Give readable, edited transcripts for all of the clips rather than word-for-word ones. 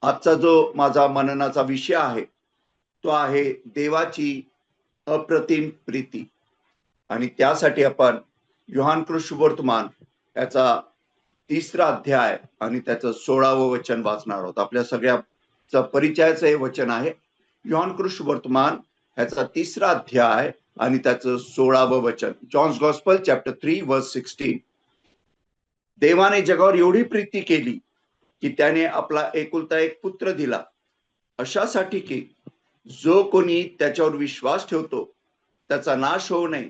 आजचा जो माझा मननाचा विषय आहे तो आहे देवाची अप्रतिम प्रीती. आणि त्यासाठी आपण योहान शुभवर्तमान याचा 3रा अध्याय आणि त्याचं 16वं वचन वाचणार आहोत. आपल्या सगळ्याचा परिचयाचं हे वचन आहे. योहान शुभवर्तमान याचा 3रा अध्याय आणि त्याचं 16वं वचन. जॉन्स गॉस्पल चॅप्टर 3 वर्स 16. देवाने जगावर एवढी प्रीती केली की त्याने आपला एकुलता एक पुत्र दिला, अशासाठी की जो कोणी त्याच्यावर विश्वास ठेवतो त्याचा नाश होऊ नये,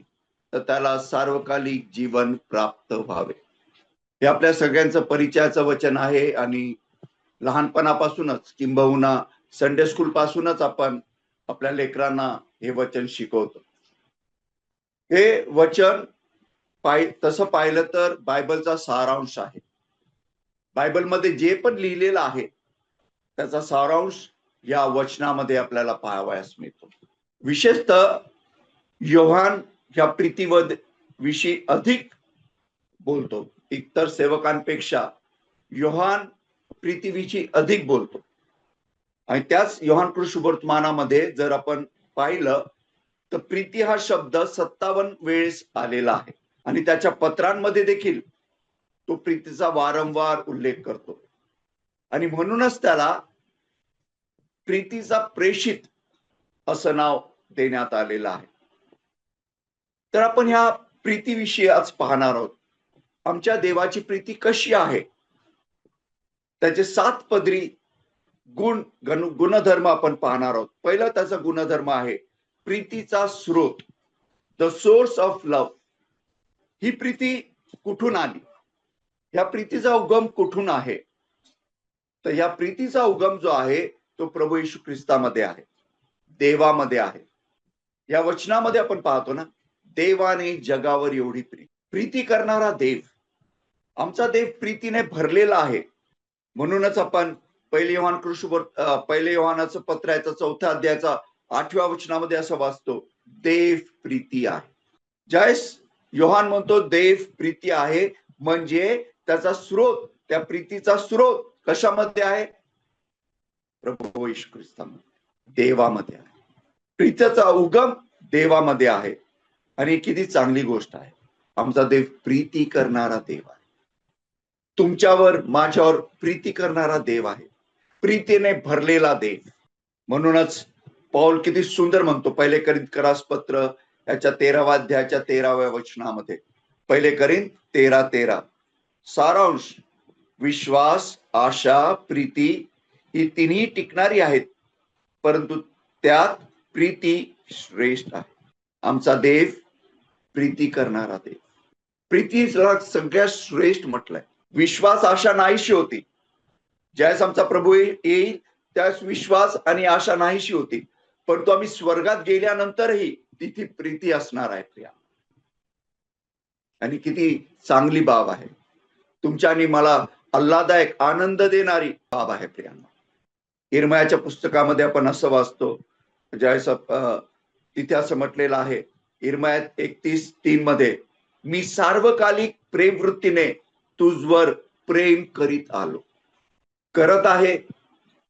तर त्याला सार्वकालिक जीवन प्राप्त व्हावे. हे आपल्या सगळ्यांचं परिचयाचं वचन आहे आणि लहानपणापासूनच किंबहुना संडे स्कूल पासूनच आपण आपल्या लेकरांना हे वचन शिकवतो. हे वचन तसं पाहिलं तर बायबलचा सारांश आहे. बायबलमध्ये जे पण लिहिलेलं आहे त्याचा सारांश या वचनामध्ये आपल्याला पाहावयास मिळतो. विशेषतः योहान ह्या प्रीतीविषयी अधिक बोलतो. इतर सेवकांपेक्षा योहान प्रीतीविषयी अधिक बोलतो. आणि त्याच योहान शुभवर्तमानामध्ये जर आपण पाहिलं तर प्रीती हा शब्द 57 वेळेस आलेला आहे आणि त्याच्या पत्रांमध्ये देखील तो प्रीतीचा वारंवार उल्लेख करतो. आणि म्हणूनच त्याला प्रीतीचा प्रेषित असं नाव देण्यात आलेलं आहे. तर आपण ह्या प्रीतीविषयी आज पाहणार आहोत. आमच्या देवाची प्रीती कशी आहे, त्याचे 7 पदरी गुणधर्म आपण पाहणार आहोत. पहिला त्याचा गुणधर्म आहे प्रीतीचा स्रोत, द सोर्स ऑफ लव्ह. ही प्रीती कुठून आली, ह्या प्रीतीचा उगम कुठून आहे? तर ह्या प्रीतीचा उगम जो आहे तो प्रभू येशू ख्रिस्तामध्ये आहे, देवामध्ये आहे. या वचनामध्ये आपण पाहतो ना, देवाने जगावर एवढी प्रीती करणारा देव. आमचा देव प्रीतीने भरलेला आहे. म्हणूनच आपण पहिले योहानाचं पत्र याचा 4थ्या अध्यायाचा 8व्या वचनामध्ये असं वाचतो, देव प्रीती आहे. ज्यावेळेस योहान म्हणतो देव प्रीती आहे, म्हणजे त्याचा स्रोत, त्या प्रीतीचा स्रोत कशामध्ये आहे? प्रभू येशू ख्रिस्तामध्ये, देवामध्ये आहे. प्रीतीचा उगम देवामध्ये आहे. आणि किती चांगली गोष्ट आहे, आमचा देव प्रीती करणारा देव आहे. तुमच्यावर माझ्यावर प्रीती करणारा देव आहे, प्रीतीने भरलेला देव. म्हणूनच पौल किती सुंदर म्हणतो पहिले करिन्थकरास पत्र याच्या 13व्या अध्यायाच्या 13व्या वचनामध्ये, पहिले करिन्थ 13:13, सारांश विश्वास, आशा, प्रीती ही तिन्ही टिकणारी आहेत, परंतु त्यात प्रीती श्रेष्ठ आहे. आमचा देव प्रीती करणारा देव. प्रीतीला सगळ्यात श्रेष्ठ म्हटलंय. विश्वास, आशा नाहीशी होती. ज्यावेळेस आमचा प्रभू येईल त्यावेळेस विश्वास आणि आशा नाहीशी होती, परंतु आम्ही स्वर्गात गेल्यानंतरही तिथे प्रीती असणार आहे प्रिया. आणि किती चांगली बाब आहे, तुमच्या आणि मला आल्हाददायक आनंद देणारी बाब आहे प्रियांना. इर्मयाच्या पुस्तकामध्ये आपण असं वाचतो, ज्यावेळेस तिथे असं म्हटलेलं आहे इर्मयात 31:3 मध्ये, मी सार्वकालिक प्रेमवृत्तीने तुझवर प्रेम करीत आलो. करत आहे,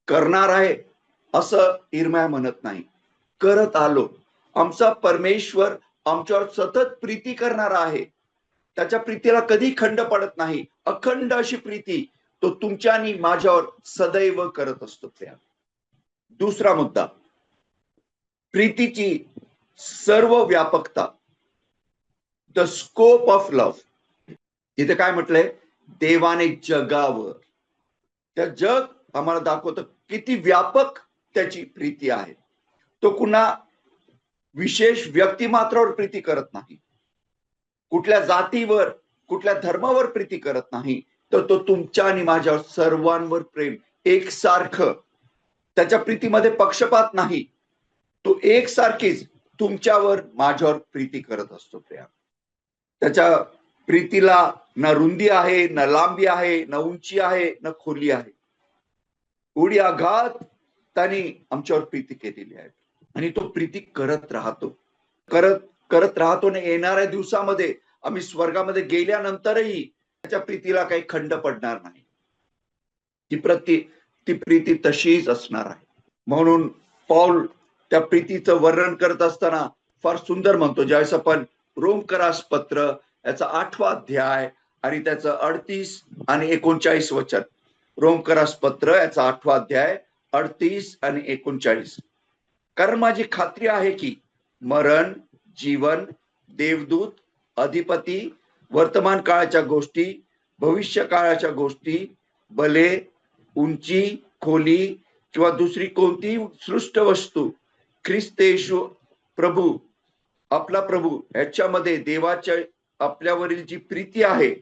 करणार आहे असं इर्मया म्हणत नाही, करत आलो. आमचा परमेश्वर आमच्यावर सतत प्रीती करणारा आहे. त्याच्या प्रीतीला कधी खंड पडत नाही. अखंड अशी प्रीती तो तुमच्या आणि माझ्यावर सदैव करत असतो. दुसरा मुद्दा, प्रीतीची सर्व व्यापकता, द स्कोप ऑफ लव्ह. इथे काय म्हटलंय? देवाने जगावर, त्या जग आम्हाला दाखवतं किती व्यापक त्याची प्रीती आहे. तो कुणा विशेष व्यक्तिमात्रावर प्रीती करत नाही, कुठल्या जातीवर, कुठल्या धर्मावर प्रीती करत नाही, तर तो तुमच्या आणि माझ्यावर सर्वांवर प्रेम एकसारखं, त्याच्या प्रीतीमध्ये पक्षपात नाही. तो एकसारखीच तुमच्यावर माझ्यावर प्रीती करत असतो प्रिया. त्याच्या प्रीतीला न रुंदी आहे, न लांबी आहे, न उंची आहे, न खोली आहे. उडी आघात त्यांनी आमच्यावर प्रीती केलेली आहे आणि तो प्रीती करत राहतो, करत राहतो. आणि येणाऱ्या दिवसामध्ये आम्ही स्वर्गामध्ये गेल्यानंतरही त्याच्या प्रीतीला काही खंड पडणार नाही. ती प्रीती तशीच असणार आहे. म्हणून पौल त्या प्रीतीचं वर्णन करत असताना फार सुंदर म्हणतो. ज्यावेळेस आपण रोमकरास पत्र याचा 8वा अध्याय आणि त्याचं 38 आणि 39 वचन, रोमकरास पत्र याचा 8वा अध्याय 38 आणि 39. कारण माझी खात्री आहे की मरण, जीवन, देवदूत, अधिपती, वर्तमान काळाच्या गोष्टी, भविष्य काळाच्या गोष्टी, बले, उंची, खोली किंवा दुसरी कोणतीही सृष्ट वस्तू ख्रिस्त येशू प्रभू, आपला प्रभू याच्यामध्ये देवाच्या आपल्यावरील जी प्रीती आहे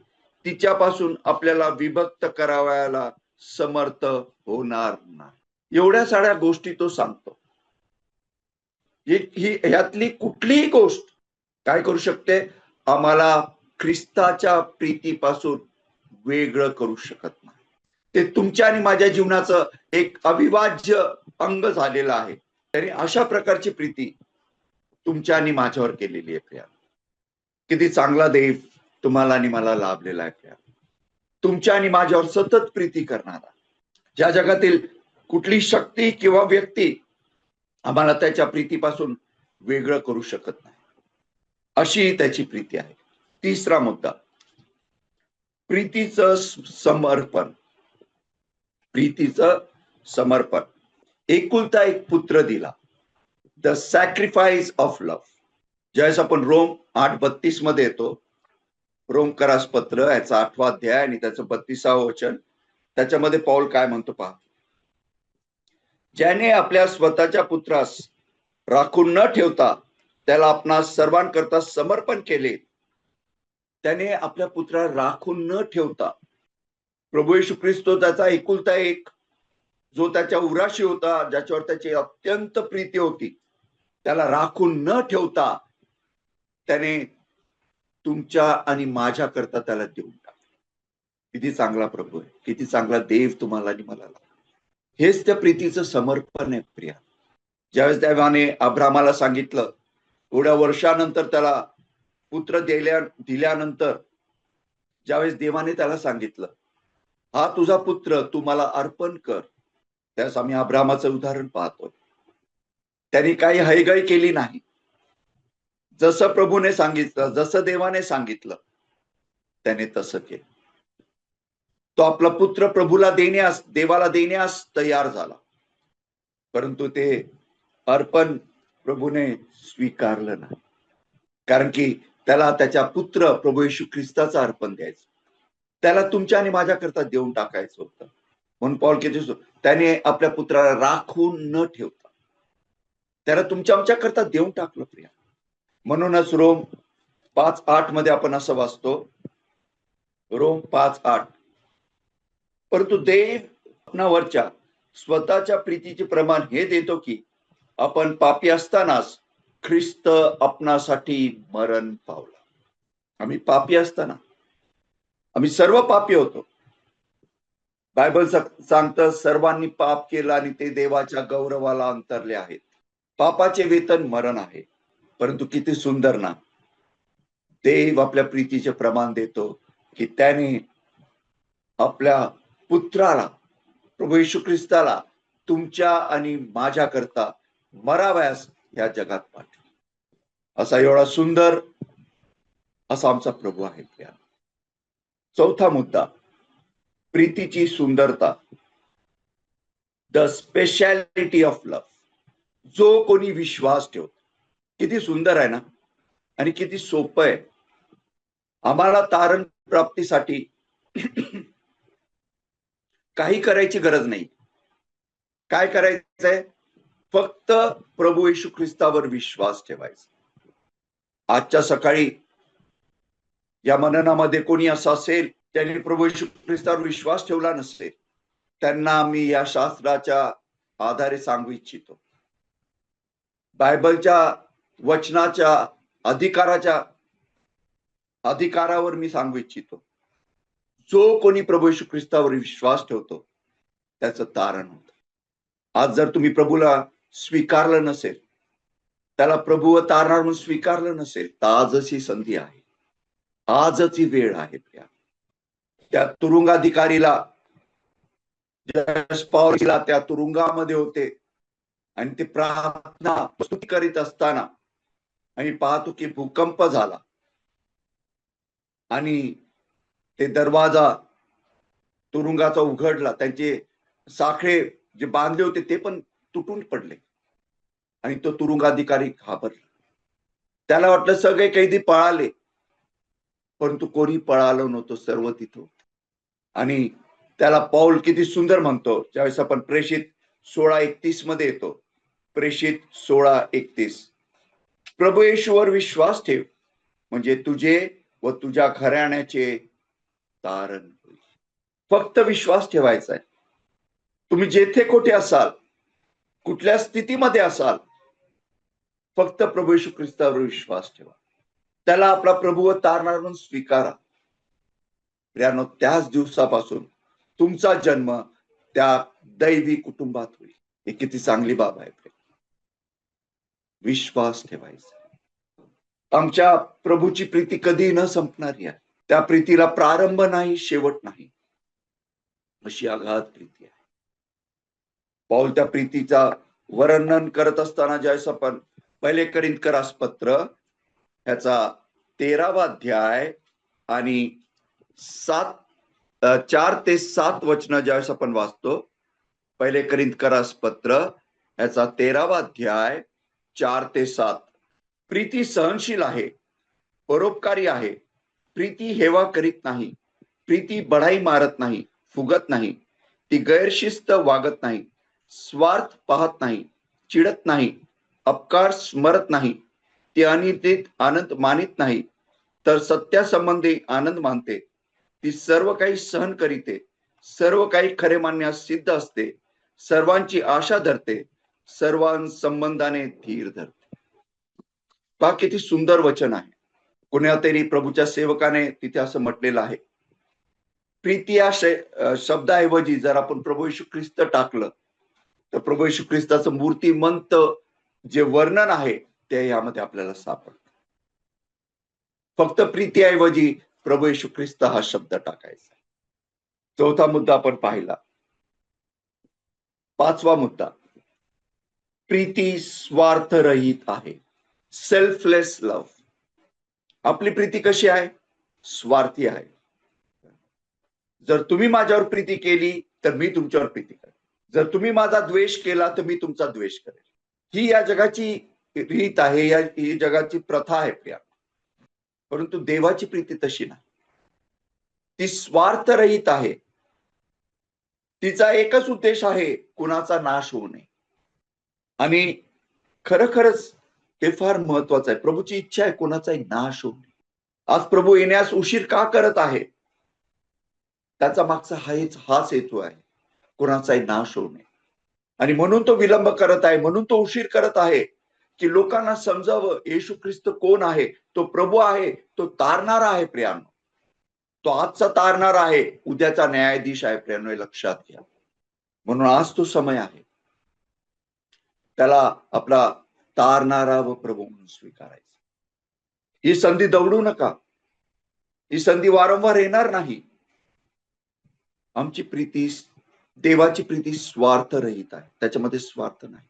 तिच्यापासून आपल्याला विभक्त करावयाला समर्थ होणार नाही. एवढ्या साऱ्या गोष्टी तो सांगतो. ह्यातली कुठलीही गोष्ट काय करू शकते? आम्हाला ख्रिस्ताच्या प्रीतीपासून वेगळं करू शकत नाही. ते तुमच्या आणि माझ्या जीवनाचं एक अविभाज्य अंग झालेलं आहे. तरी अशा प्रकारची प्रीती तुमच्या आणि माझ्यावर केलेली आहे प्रिया. किती चांगला देव तुम्हाला आणि मला लाभलेला आहे प्रिया. तुमच्या आणि माझ्यावर सतत प्रीती करणारा, ज्या जगातील कुठली शक्ती किंवा व्यक्ती आम्हाला त्याच्या प्रीतीपासून वेगळं करू शकत नाही, अशी त्याची प्रीती आहे. तिसरा मुद्दा, प्रीतीचं समर्पण. प्रीतीचं समर्पण. एकुलता एक पुत्र दिला, द सॅक्रिफाइस ऑफ लव्ह. ज्यावेळेस आपण रोम 8:32 मध्ये येतो, रोमकरास पत्र याचा 8वा अध्याय आणि त्याचं 32वा वचन, त्याच्यामध्ये पौल काय म्हणतो पहा. ज्याने आपल्या स्वतःच्या पुत्रास राखून न ठेवता त्याला आपणा सर्वांकरता समर्पण केले, त्याने आपल्या पुत्राला राखून न ठेवता, प्रभू येशू ख्रिस्त त्याचा एकुलता एक, जो त्याच्या उराशी होता, ज्याच्यावर त्याची अत्यंत प्रीती होती, त्याला राखून न ठेवता त्याने तुमच्या आणि माझ्या करता त्याला देऊन टाकले. किती चांगला प्रभू आहे, किती चांगला देव तुम्हाला आणि मला. हेच त्या प्रीतीचं समर्पण आहे प्रिया. ज्यावेळेस देवाने अब्रामाला सांगितलं, एवढ्या वर्षानंतर त्याला पुत्र दिल्यानंतर ज्यावेळेस देवाने त्याला सांगितलं, हा तुझा पुत्र तू मला अर्पण कर, त्यास आम्ही अब्रामाचं उदाहरण पाहतोय. त्यांनी काही हयगय केली नाही. जसं प्रभूने सांगितलं, जसं देवाने सांगितलं, त्याने तसं केलं. तो आपला पुत्र देवाला देण्यास तयार झाला, परंतु ते अर्पण प्रभूने स्वीकारलं नाही. कारण की त्याला त्याच्या पुत्र प्रभू येशू ख्रिस्ताचं अर्पण द्यायचं, त्याला तुमच्या आणि माझ्या करता देऊन टाकायचं होतं. म्हणून पौल कहतो, त्याने आपल्या पुत्राला राखून न ठेवता त्याला तुमच्या आमच्या करता देऊन टाकलं प्रिया. म्हणूनच रोम 5:8 मध्ये आपण असं वाचतो, रोम 5:8, परंतु देव आपणावरच्या स्वतःच्या प्रीतीचे प्रमाण हे देतो की आपण पापी असतानाच ख्रिस्त आपणासाठी मरण पावला. आम्ही पापी असताना, आम्ही सर्व पापी होतो. बायबल सांगतं, सर्वांनी पाप केलं आणि ते देवाच्या गौरवाला अंतरले आहेत. पापाचे वेतन मरण आहे. परंतु किती सुंदर ना, देव आपल्या प्रीतीचे प्रमाण देतो की त्याने आपल्या पुत्राला, प्रभू येशू ख्रिस्ताला तुमच्या आणि माझ्या करता मरावयास या जगात पाठवले. असा एवढा सुंदर असा आमचा प्रभू आहे. चौथा मुद्दा, प्रीतीची सुंदरता, द स्पेशालिटी ऑफ लव्ह. जो कोणी विश्वास ठेवतो. किती सुंदर आहे ना, आणि किती सोपं आहे. आम्हाला तारण प्राप्तीसाठी काही करायची गरज नाही. काय करायचंय? फक्त प्रभू येशू ख्रिस्तावर विश्वास ठेवायचा. आजच्या सकाळी या मननामध्ये कोणी असं असेल ज्यांनी प्रभू येशू ख्रिस्तावर विश्वास ठेवला नसेल, त्यांना मी या शास्त्राच्या आधारे सांगू इच्छितो, बायबलच्या वचनाच्या अधिकारावर मी सांगू इच्छितो, जो कोणी प्रभू येशू ख्रिस्तावर विश्वास ठेवतो त्याचं तारण होतं. आज जर तुम्ही प्रभूला स्वीकारलं नसेल, त्याला प्रभू तारणार म्हणून स्वीकारलं नसेल, तर आजच ही संधी आहे, आजच ही वेळ आहे. त्या तुरुंगाधिकारीला ज्यावेळेस पावला त्या तुरुंगामध्ये होते आणि ते प्रार्थना स्तुती करीत असताना आम्ही पाहतो की भूकंप झाला आणि ते दरवाजा तुरुंगाचा उघडला, त्यांचे साखळे जे बांधले होते ते पण तुटून पडले आणि तो तुरुंगाधिकारी घाबरला. त्याला वाटलं सगळे कैदी पळाले, परंतु कोणी पळालं नव्हतं, सर्व तिथं होते. आणि त्याला पौल किती सुंदर म्हणतो, ज्यावेळेस आपण प्रेषित 16:31 मध्ये येतो. प्रेषित 16:31, प्रभू येशूवर विश्वास ठेव म्हणजे तुझे व तुझ्या घराण्याचे तारण होईल. फक्त विश्वास ठेवायचा आहे. तुम्ही जेथे कुठे असाल, कुठल्या स्थितीमध्ये असाल, फक्त प्रभू येशू ख्रिस्तावर विश्वास ठेवा. त्याला आपला प्रभू व तारणारा म्हणून स्वीकारा. प्रियानो, त्याच दिवसापासून तुमचा जन्म त्या दैवी कुटुंबात होईल. हे किती चांगली बाब आहे. विश्वास ठेवायचा. आमच्या प्रभूची प्रीती कधी न संपणारी आहे. त्या प्रीतीला प्रारंभ नाही, शेवट नाही, अशी अगाध प्रीती आहे. पौल त्या प्रीतीचा वर्णन करत असताना ज्यावेळेस आपण 1 कोरिंथकरास पत्र ह्याचा 13वा अध्याय आणि 4 ते 7 वचन ज्यावेळेस आपण वाचतो, 1 कोरिंथकरास पत्र ह्याचा 13वा अध्याय 4 ते 7, प्रीती सहनशील आहे, परोपकारी आहे, प्रीती हेवा करीत नाही, प्रीती बढाई मारत नाही, फुगत नाही, ती गैरशिस्त वागत नाही, स्वार्थ पाहत नाही, चिडत नाही, अपकार स्मरत नाही, ती अनितीत आनंद मानित नाही, तर सत्यासंबंधी आनंद मानते, ती सर्व काही सहन करीते, सर्व काही खरे मानण्यास सिद्ध असते, सर्वांची आशा धरते, सर्वांसंबंधाने धीर धरते. पहा किती सुंदर वचन आहे. कुण्या तरी प्रभूच्या सेवकाने तिथे असं म्हटलेलं आहे. प्रीती या शब्दाऐवजी जर आपण प्रभू येशू ख्रिस्त टाकलं तर प्रभू येशू ख्रिस्ताचं मूर्तिमंत जे वर्णन आहे ते यामध्ये आपल्याला सापडतं. फक्त प्रीतीऐवजी प्रभू येशू ख्रिस्त हा शब्द टाकायचा. चौथा मुद्दा आपण पाहिला. 5वा मुद्दा, प्रीती स्वार्थरहित आहे. Selfless love. आपली प्रीती कशी आहे? स्वार्थी आहे. जर तुम्ही माझ्यावर प्रीती केली तर मी तुमच्यावर प्रीती करेन. जर तुम्ही माझा द्वेष केला तर मी तुमचा द्वेष करेन. ही या जगाची रीत आहे, ही जगाची प्रथा आहे प्रिया. परंतु देवाची प्रीती तशी नाही. ती स्वार्थरहित आहे. तिचा एकच उद्देश आहे, कुणाचा नाश होऊ नये. आणि खरंच हे फार महत्वाचं आहे. प्रभूची इच्छा आहे कुणाचाही नाश होऊ नये. आज प्रभू येण्यास उशीर का करत आहे? त्याचा मागचा हाच हेतू आहे, कुणाचाही नाश होऊ नये. आणि म्हणून तो विलंब करत आहे, म्हणून तो उशीर करत आहे, की लोकांना समजावं येशू ख्रिस्त कोण आहे. तो प्रभू आहे, तो तारणारा आहे प्रियानो. तो आजचा तारणारा आहे, उद्याचा न्यायाधीश आहे प्रियानो, हे लक्षात घ्या. म्हणून आज तो समय आहे त्याला आपला तारणारा व प्रभू म्हणून स्वीकारायचा. ही संधी दवडू नका. ही संधी वारंवार येणार नाही. आमची प्रीती, देवाची प्रीती स्वार्थरहित आहे, त्याच्यामध्ये स्वार्थ नाही.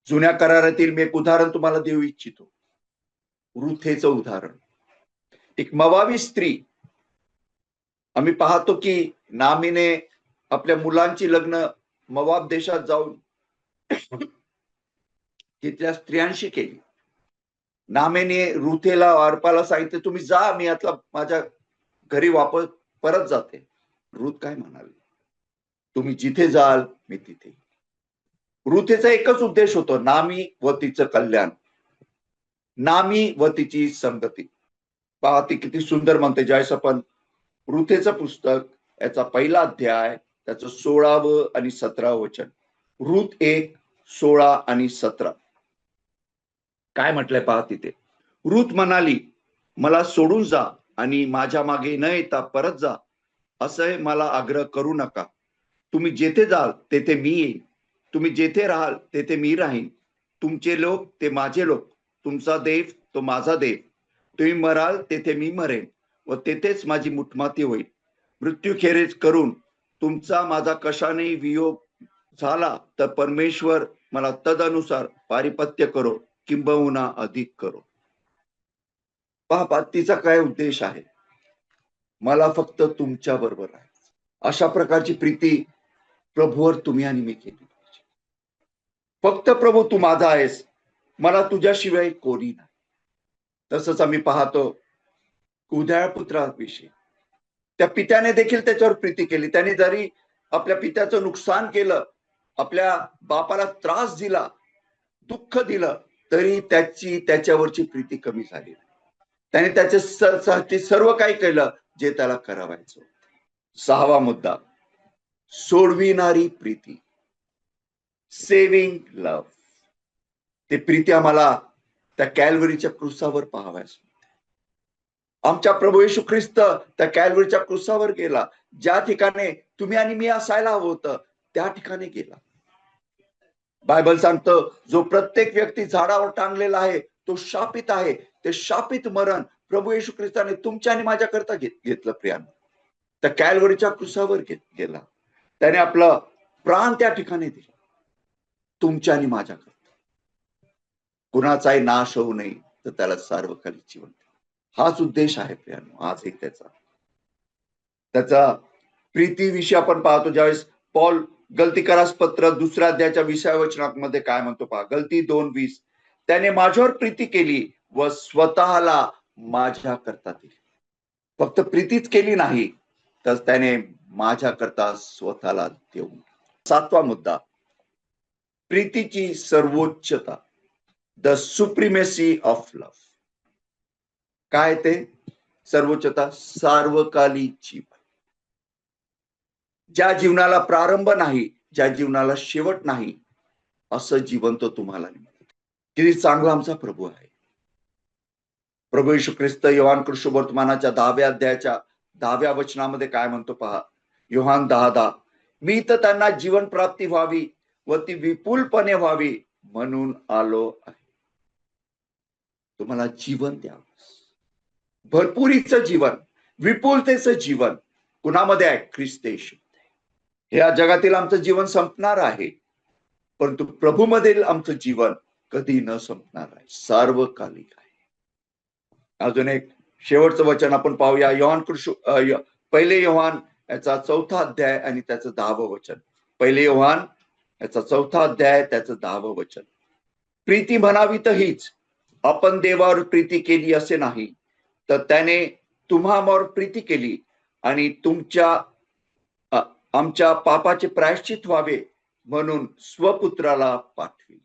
जुन्या करारातील मी एक उदाहरण तुम्हाला देऊ इच्छितो. रुथेचं उदाहरण. एक मवाबी स्त्री. आम्ही पाहतो की नामीने आपल्या मुलांची लग्न मवाब देशात जाऊन तिथल्या स्त्रियांशी केली. नामेने रुथेला अर्पाला सांगितले, तुम्ही जा, मी आता माझ्या घरी वापस परत जाते. रुथ काय म्हणाली? तुम्ही जिथे जाल मी तिथे. रुथेचा एकच उद्देश होतो, नामी व तिचं कल्याण, नामी व तिची संगती. पहा ती किती सुंदर म्हणते. ज्यावेळेस आपण रुथेचं पुस्तक याचा 1 अध्याय त्याचं 16व आणि 17व वचन, रुथ 1:16 आणि 17 काय म्हटलंय पहा तिथे. रुथ म्हणाली, मला सोडून जा आणि माझ्या मागे न येता परत जा, असं मला आग्रह करू नका. तुम्ही जेथे जाल तेथे मी येईन, तुम्ही जेथे राहाल तेथे मी राहीन. तुमचे लोक ते माझे लोक, तुमचा देव तो माझा देव. तुम्ही मराल तेथे मी मरेन व तेथेच माझी मुठमाती होईल. मृत्यूखेरीज करून तुमचा माझा कशानेही वियोग झाला तर परमेश्वर मला तदनुसार पारिपत्य करो, किंबहुना अधिक करो. पहा तिचा काय उद्देश आहे? मला फक्त तुमच्या बरोबर आहे. अशा प्रकारची प्रीती प्रभूवर तुम्ही आणि मी केली पाहिजे. फक्त प्रभू तू माझा आहेस, मला तुझ्याशिवाय कोणी नाही. तसंच आम्ही पाहतो उद्याळ पुत्राविषयी त्या पित्याने देखील त्याच्यावर प्रीती केली. त्याने जरी आपल्या पित्याचं नुकसान केलं, आपल्या बापाला त्रास दिला, दुःख दिलं, तरी त्याच्यावरची प्रीती कमी झाली. त्याने त्याच्यासाठी सर्व काही केलं जे त्याला करावायचं. 6वा मुद्दा, सोडविणारी प्रीती, सेव्हिंग लव्ह. ते प्रीती आम्हाला त्या कॅल्व्हरीच्या क्रूसावर पाहाव्यास. आमच्या प्रभू येशू ख्रिस्त त्या कॅल्व्हरीच्या क्रूसावर गेला. ज्या ठिकाणी तुम्ही आणि मी असायला हवं होतं त्या ठिकाणी गेला. बायबल सांगतं जो प्रत्येक व्यक्ती झाडावर टांगलेला आहे तो शापित आहे. ते शापित मरण प्रभू येशू ख्रिस्ताने तुमच्या आणि माझ्याकरता घेतलं प्रियानो. त्या कॅल्व्हरीच्या क्रूसावर गेला. त्याने आपलं प्राण त्या ठिकाणी दिला तुमच्या आणि माझ्याकरता. कुणाचाही नाश होऊ नये तर त्याला सार्वकालिक जीवन. हाच उद्देश आहे प्रियानो आज एक त्याचा प्रीतीविषयी आपण पाहतो. ज्यावेळेस पॉल गलतीकारास पत्र 2ऱ्या अध्यायाच्या 20व्या वचनामध्ये काय म्हणतो पहा. गलती 2:20, त्याने माझ्यावर प्रीती केली व स्वतःला माझ्याकरता दिली. फक्त प्रीतीच केली नाही तर त्याने माझ्याकरता स्वतःला देऊन. 7वा मुद्दा, प्रीतीची सर्वोच्चता, द सुप्रिमेसी ऑफ लव्ह. काय ते सर्वोच्चता? सार्वकालिक जीवन. ज्या जीवनाला प्रारंभ नाही, ज्या जीवनाला शेवट नाही, असं जीवन तो तुम्हाला किती चांगला आमचा प्रभू आहे. प्रभू येशू ख्रिस्त योहान कृष्णवर्तमानाच्या 10व्या अध्यायाच्या 10व्या वचनामध्ये काय म्हणतो पहा. योहान 10:10, मी तर त्यांना जीवन प्राप्ती व्हावी व ती विपुलपणे व्हावी म्हणून आलो आहे. तुम्हाला जीवन द्यावं, भरपुरीचं जीवन, विपुलतेचं जीवन कुणामध्ये आहे? ख्रिस्त येशू. या जगातील आमचं जीवन संपणार आहे, परंतु प्रभूमधील आमचं जीवन कधी न संपणार आहे, सार्वकालिक आहे. अजून एक शेवटचं वचन आपण पाहूया. पहिले योहान याचा 4था अध्याय आणि त्याचं 10वं वचन. पहिले योहान याचा 4था अध्याय त्याचं 10वं वचन. प्रीती म्हणावी तर हीच, आपण देवावर प्रीती केली असे नाही, तर त्याने तुम्हावर प्रीती केली आणि आमच्या पापाचे प्रायश्चित व्हावे म्हणून स्वपुत्राला पाठविले.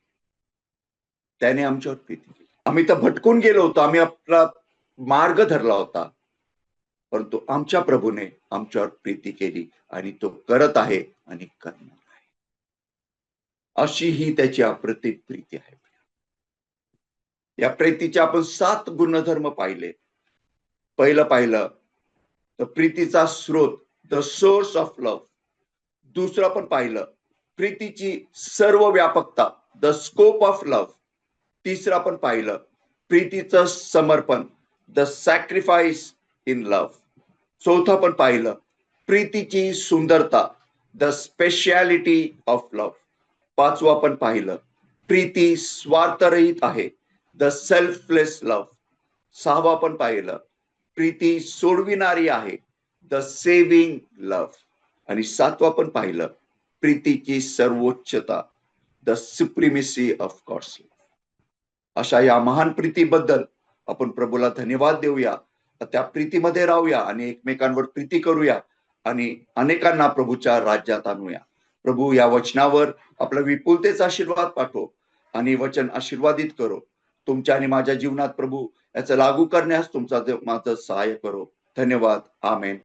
त्याने आमच्यावर प्रीती केली. आम्ही तर भटकून गेलो होतो, आम्ही आपला मार्ग धरला होता, परंतु आमच्या प्रभूने आमच्यावर प्रीती केली आणि तो करत आहे आणि करणार आहे. अशी ही त्याची अप्रतिम प्रीती आहे. या प्रीतीचे आपण 7 गुणधर्म पाहिले. पहिलं पाहिलं तर प्रीतीचा स्रोत, द सोर्स ऑफ लव्ह. दुसरं पण पाहिलं प्रीतीची सर्व व्यापकता, द स्कोप ऑफ लव्ह. तिसरं पण पाहिलं प्रीतीचं समर्पण, द सॅक्रिफाईस इन लव्ह. चौथं पण पाहिलं प्रीतीची सुंदरता, द स्पेशालिटी ऑफ लव्ह. पाचवा पण पाहिलं प्रीती स्वार्थरहित आहे, द सेल्फलेस लव्ह. सहावा पण पाहिलं प्रीती सोडविणारी आहे, द सेव्हिंग लव्ह. आणि 7वा पण पाहिलं प्रीतीची सर्वोच्चता, the supremacy of God's love. अशा या महान प्रीतीबद्दल आपण प्रभूला धन्यवाद देऊया. त्या प्रीतीमध्ये राहूया आणि एकमेकांवर प्रीती करूया आणि अनेकांना प्रभूच्या राज्यात आणूया. प्रभू या वचनावर आपला विपुलतेचा आशीर्वाद पाठव आणि वचन आशीर्वादित करो. तुमच्या आणि माझ्या जीवनात प्रभू याचं लागू करण्यास तुमचा माझं सहाय्य करो. धन्यवाद. आमेन.